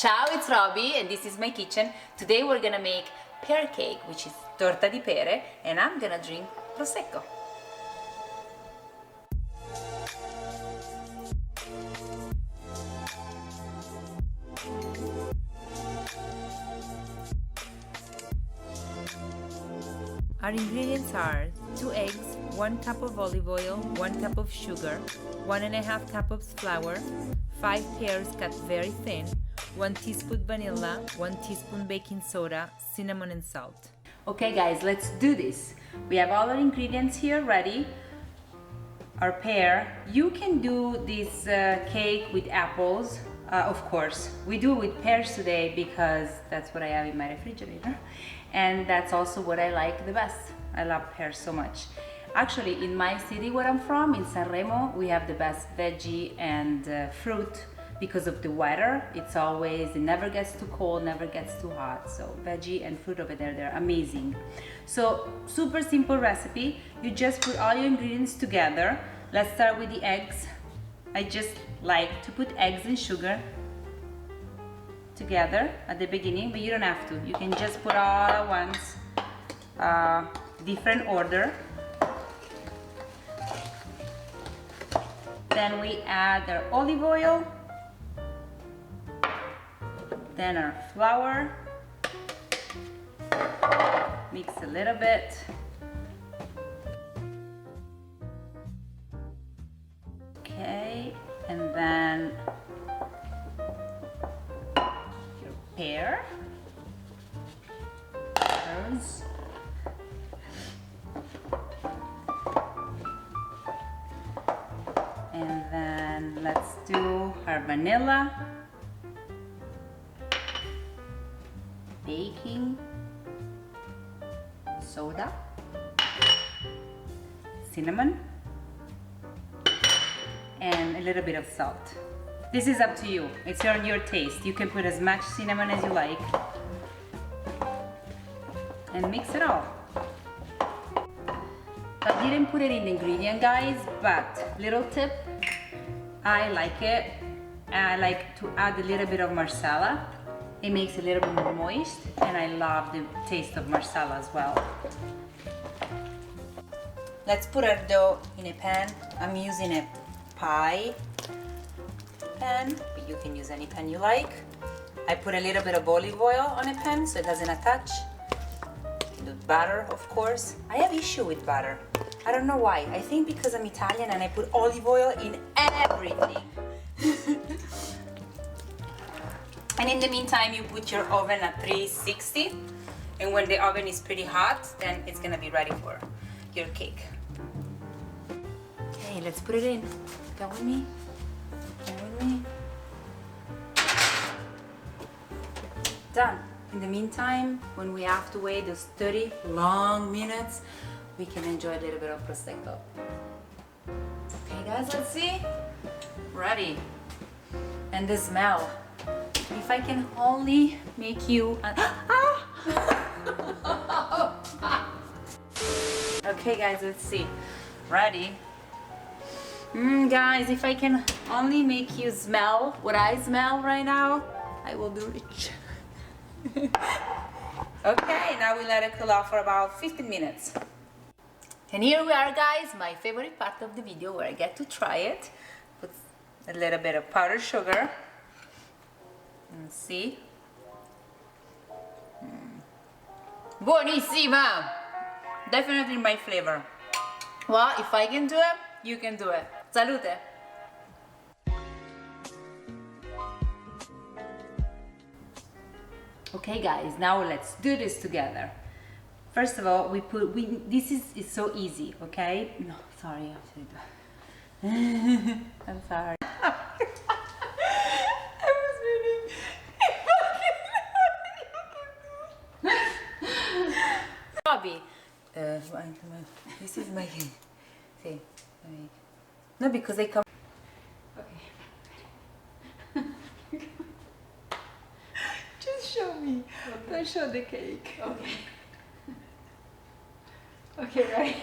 Ciao, it's Robbie and this is my kitchen. Today we're gonna make pear cake, which is torta di pere, and I'm gonna drink prosecco. Our ingredients are 2 eggs, 1 cup of olive oil, 1 cup of sugar, 1.5 cup of flour, 5 pears cut very thin, 1 teaspoon vanilla, 1 teaspoon baking soda, cinnamon and salt. Okay guys, let's do this. We have all our ingredients here ready. Our pear. You can do this cake with apples, of course. We do it with pears today because that's what I have in my refrigerator. And that's also what I like the best. I love pears so much. Actually, in my city where I'm from, in Sanremo, we have the best veggie and fruit because of the weather. It never gets too cold, never gets too hot. So veggie and fruit over there, they're amazing. So super simple recipe. You just put all your ingredients together. Let's start with the eggs. I just like to put eggs and sugar together at the beginning, but you don't have to. You can just put all at once, different order. Then we add our olive oil, then our flour, mix a little bit. Okay, and then your pears. And then let's do our vanilla, baking soda, cinnamon, and a little bit of salt. This is up to you. It's on your taste. You can put as much cinnamon as you like and mix it all. I didn't put it in the ingredient, guys, but little tip, I like it. I like to add a little bit of marsala. It makes it a little bit more moist, and I love the taste of marsala as well. Let's put our dough in a pan. I'm using a pie pan, but you can use any pan you like. I put a little bit of olive oil on a pan so it doesn't attach. The butter, of course. I have issue with butter. I don't know why. I think because I'm Italian and I put olive oil in everything. And in the meantime, you put your oven at 360, and when the oven is pretty hot, then it's gonna be ready for your cake. Okay, let's put it in. Come with me. Come with me. Done. In the meantime, when we have to wait those 30 long minutes, we can enjoy a little bit of prosecco. Okay guys, let's see. Ready. And the smell. If I can only make you Okay guys, let's see. Ready. Guys, if I can only make you smell what I smell right now, I will be rich. Okay, now we let it cool off for about 15 minutes. And here we are, guys, my favorite part of the video where I get to try it. Put a little bit of powdered sugar. And see. Buonissima! Definitely my flavor. Well, if I can do it, you can do it. Salute! Okay guys, now let's do this together. First of all, this is so easy, okay? No, sorry, I'm sorry. I was reading. Robbie, this is my cake. See, no, because I come. Show me. Okay. Don't show the cake. Okay. Okay, right?